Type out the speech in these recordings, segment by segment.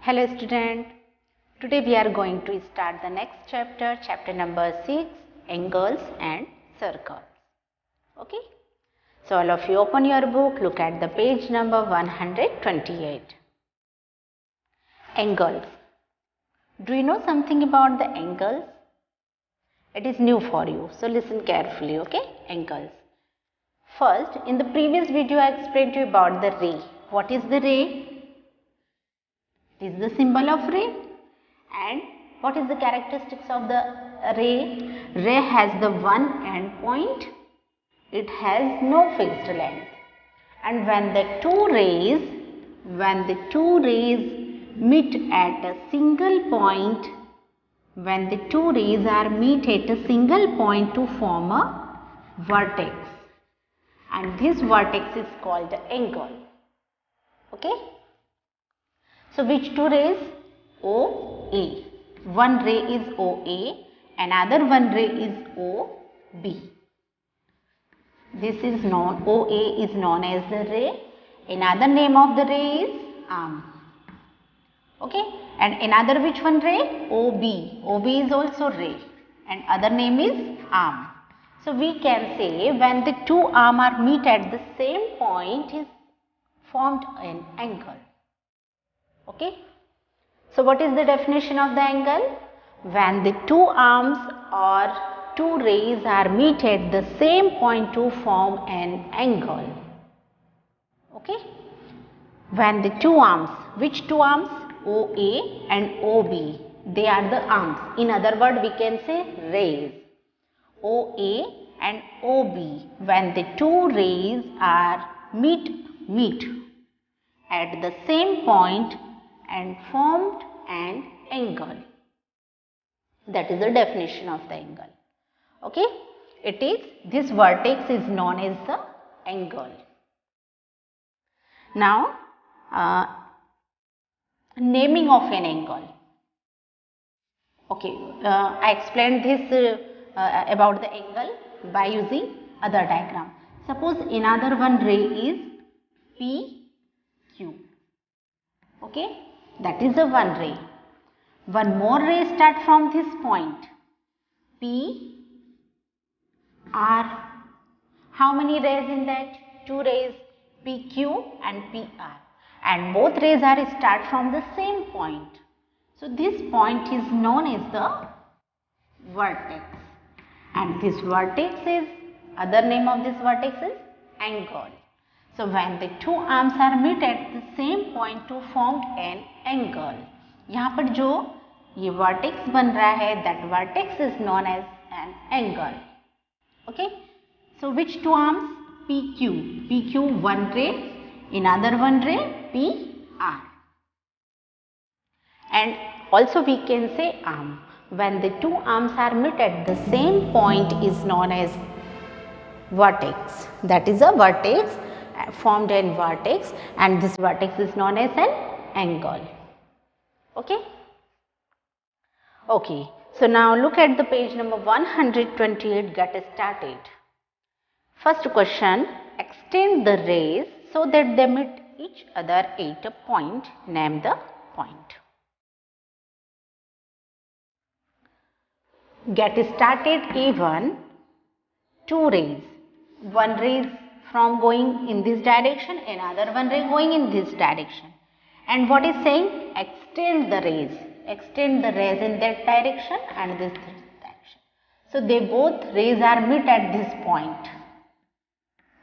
Hello student, today we are going to start the next chapter, chapter number 6, angles and circles. Okay, so all of you open your book, look at the page number 128. Angles. Do you know something about the angles? It is new for you, so listen carefully. Okay, angles. First, in the previous video I explained to you about the ray. What is the ray? It is the symbol of ray. And what is the characteristics of the ray? Ray has the one end point. It has no fixed length. And when the two rays meet at a single point, when the two rays are meet at a single point to form a vertex, and this vertex is called the angle. Okay. So which two rays? OA. One ray is OA, another one ray is OB. This is known, OA is known as the ray. Another name of the ray is arm. Okay, and another which one ray? OB. OB is also ray, and other name is arm. So we can say when the two arms are meet at the same point is formed an angle. Okay. So what is the definition of the angle? When the two arms or two rays are meet at the same point to form an angle. Okay. When the two arms, which two arms? OA and OB, they are the arms. In other words, we can say rays. OA and OB, when the two rays are meet at the same point and formed an angle. That is the definition of the angle. Okay, it is, this vertex is known as the angle. Now, naming of an angle. Okay, I explained this about the angle by using other diagram. Suppose another one ray is PQ. Okay, that is the one ray. One more ray start from this point, P, R. How many rays in that? Two rays, PQ and PR. And both rays are start from the same point. So this point is known as the vertex. And this vertex is, other name of this vertex is angle. So when the two arms are meet at the same point to form an angle. यहाँ पर जो ये vertex बन रहा है, that vertex is known as an angle. Okay. So which two arms? PQ. PQ one ray, another one ray PR. And also we can say arm. When the two arms are meet at the same point is known as vertex. That is a vertex, formed an vertex, and this vertex is known as an angle. Okay. Okay. So now look at the page number 128, get started. First question, extend the rays so that they meet each other at a point. Name the point. Get started. A1, two rays. One ray is from going in this direction, another one ray going in this direction. And what is saying? Extend the rays. Extend the rays in that direction and this direction. So they both rays are meet at this point.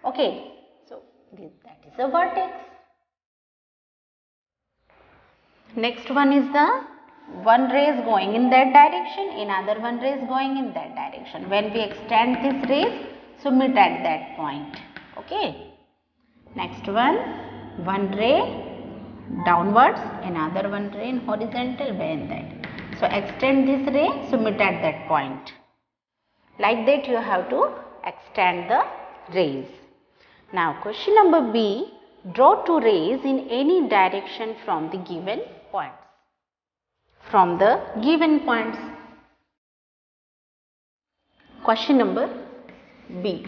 Okay. So that is a vertex. Next one is the one ray is going in that direction, another one ray is going in that direction. When we extend this rays, so meet at that point. Okay. Next one ray downwards, another one ray in horizontal way in that. So extend this ray, so meet at that point. Like that you have to extend the rays. Now question number B, draw two rays in any direction from the given points. From the given points. Question number B.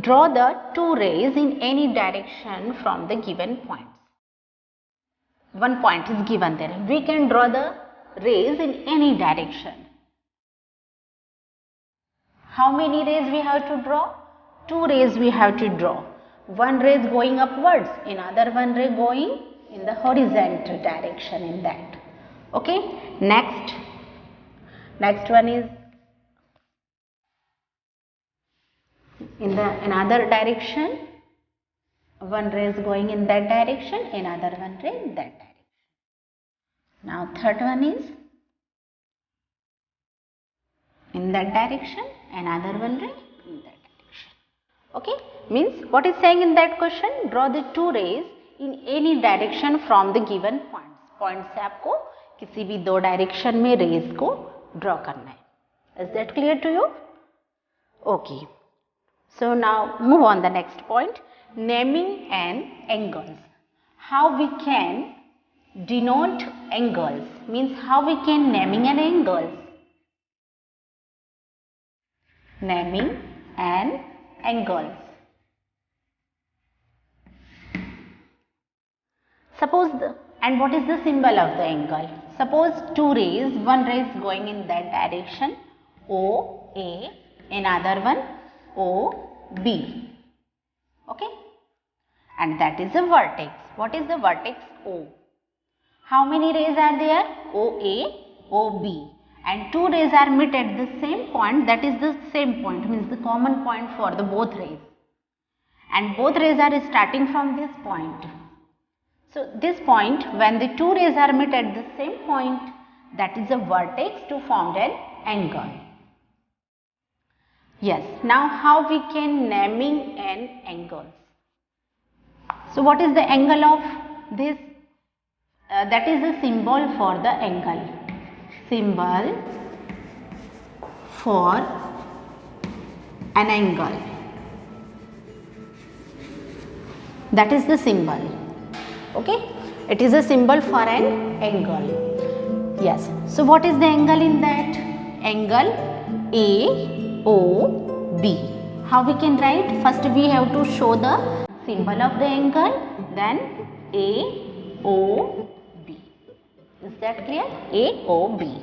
Draw the two rays in any direction from the given points. one point is given there. We can draw the rays in any direction. How many rays we have to draw? 2 rays we have to draw. One ray is going upwards, another one ray going in the horizontal direction in that. Okay, next one is in the another direction. One ray is going in that direction, another one ray in that direction. Now third one is in that direction, another one ray in that direction. Okay, means what is saying in that question? Draw the 2 rays in any direction from the given points. Points से आपको किसी भी 2 direction में raise को draw करना है. Is that clear to you? Okay. So now move on the next point. Naming and angles. How we can denote angles, means how we can naming and angles. Naming and angles. Suppose and what is the symbol of the angle? Suppose 2 rays, one ray is going in that direction, OA, another one OB. Okay, and that is a vertex. What is the vertex? O. How many rays are there? OA, OB, and 2 rays are met at the same point. That is the same point, means the common point for the both rays, and both rays are starting from this point. So this point, when the 2 rays are met at the same point, that is a vertex to form an angle. Yes, now how we can naming an angles. So what is the angle of this? That is a symbol for the angle. Symbol for an angle. That is the symbol. Okay, it is a symbol for an angle. Yes, so what is the angle in that? Angle AOB. How we can write? First we have to show the symbol of the angle, then AOB. Is that clear? AOB.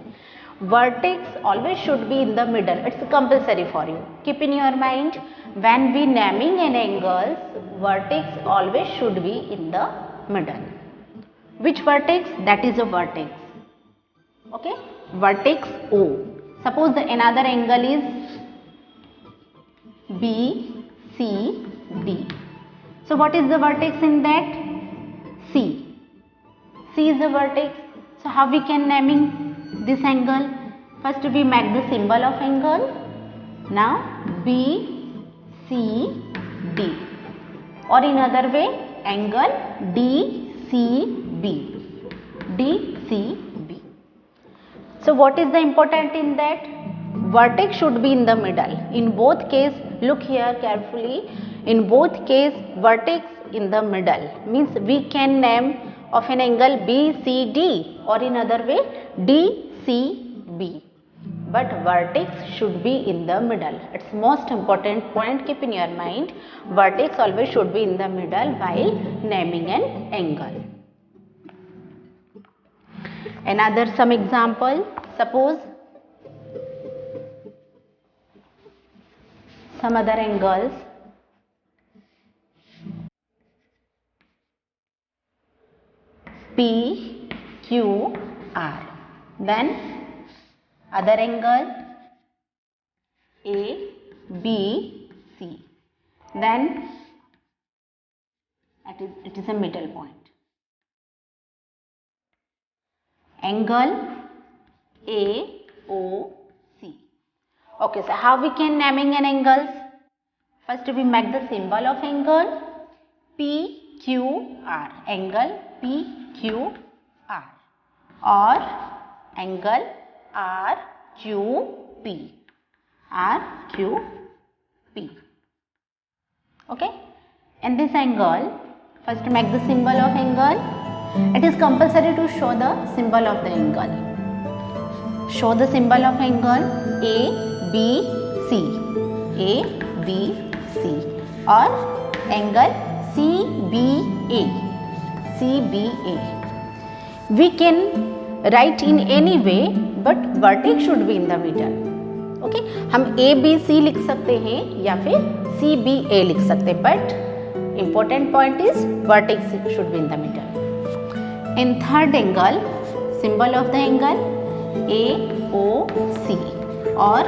Vertex always should be in the middle. It's compulsory for you. Keep in your mind, when we naming an angles, vertex always should be in the middle. Which vertex? That is a vertex. Okay, vertex O. Suppose the another angle is BCD. So what is the vertex in that? C. C is the vertex. So how we can naming this angle? First we make the symbol of angle. Now BCD, or in other way angle DCB. DCB. So what is the important in that? Vertex should be in the middle. In both case, look here carefully. In both case, vertex in the middle, means we can name of an angle BCD, or in other way DCB. But vertex should be in the middle. It's most important point. Keep in your mind. Vertex always should be in the middle while naming an angle. Another some example. Suppose some other angles. PQR. Then other angle ABC. Then it is a middle point. Angle AOC. Okay, so how we can naming an angles? First we make the symbol of angle PQR. Angle PQR, or angle RQP. RQP. Okay, in this angle, first make the symbol of angle. It is compulsory to show the symbol of the angle. Show the symbol of angle ABC. ABC, or angle CBA. CBA. we can write in any way, but vertex should be in the middle. Okay, हम A B C लिख सकते हैं या फिर C B A लिख सकते हैं, but important point is vertex should be in the middle. In third angle, symbol of the angle AOC or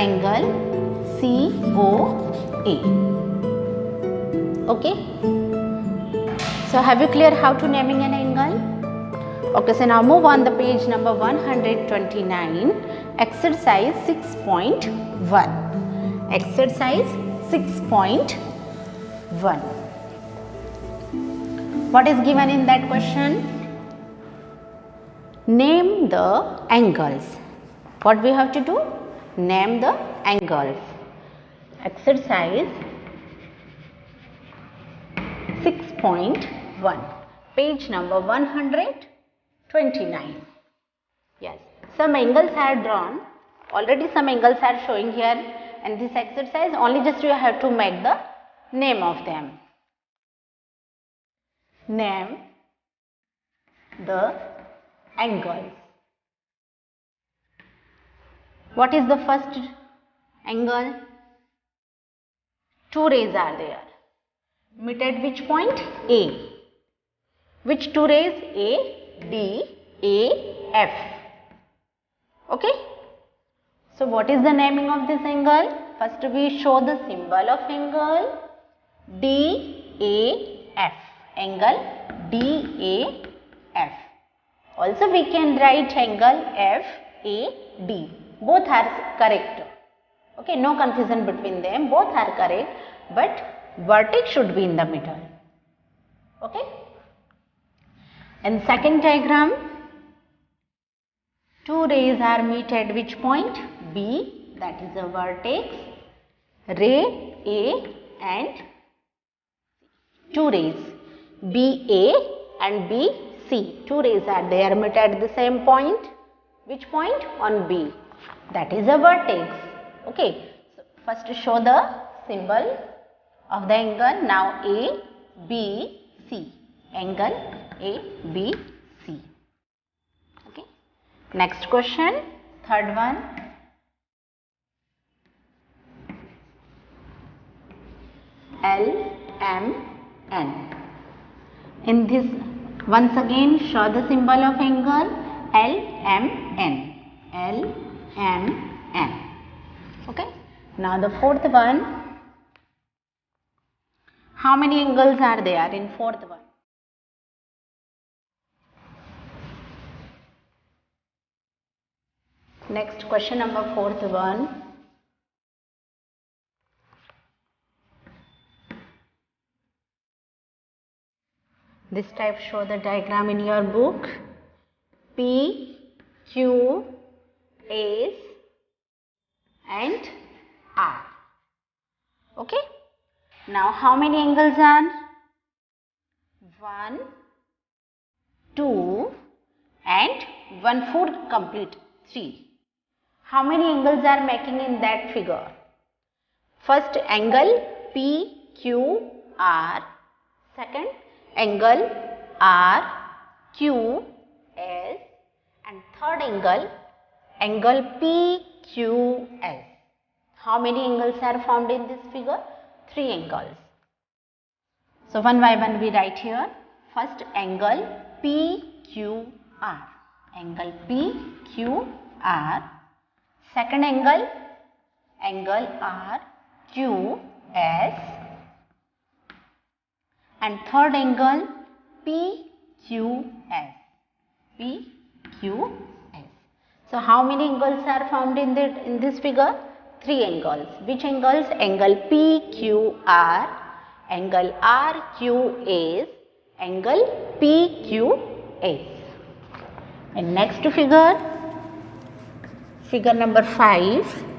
angle COA. Okay, so have you clear how to naming an angle? Okay, so now move on the page number 129, exercise 6.1. Exercise 6.1. What is given in that question? Name the angles. What we have to do? Name the angles. Exercise 6.1, page number 129. Yes, some angles are drawn. Already some angles are showing here in this exercise. Only just you have to make the name of them. Name the angles. What is the first angle? Two rays are there. Meet at which point? A. Which two rays? A, D, A, F. Okay. So what is the naming of this angle? First we show the symbol of angle D, A, F. Angle D, A, F. Also we can write angle F, A, D. Both are correct. Okay, no confusion between them. Both are correct, but vertex should be in the middle. Okay. And second diagram, two rays are meet at which point? B, that is a vertex. Ray A and two rays BA and BC. Two rays are there meet at the same point. Which point? On B. That is a vertex. Okay. So first show the symbol of the angle. Now A, B, C. Angle A, B, C. Okay. Next question. Third one. L, M, N. In this, once again show the symbol of angle L, M, N. L, M, N. Okay. Now the fourth one. How many angles are there in fourth one? Next question number fourth one. This type show the diagram in your book. P, Q, S and R. Okay. Now how many angles are? 1, 2 and 1/4 complete 3. How many angles are making in that figure? First angle P, Q, R. Second angle R, Q, S and third angle P, Q, S. How many angles are found in this figure? 3 angles. So one by one we write here. First angle P, Q, R. Angle P, Q, R. Second angle R, Q, S. And third angle P, Q, S. P, Q, S. So how many angles are found in this figure? 3 angles. Which angles? Angle P, Q, R, angle R, Q, S, angle P, Q, S. And next figure number 5.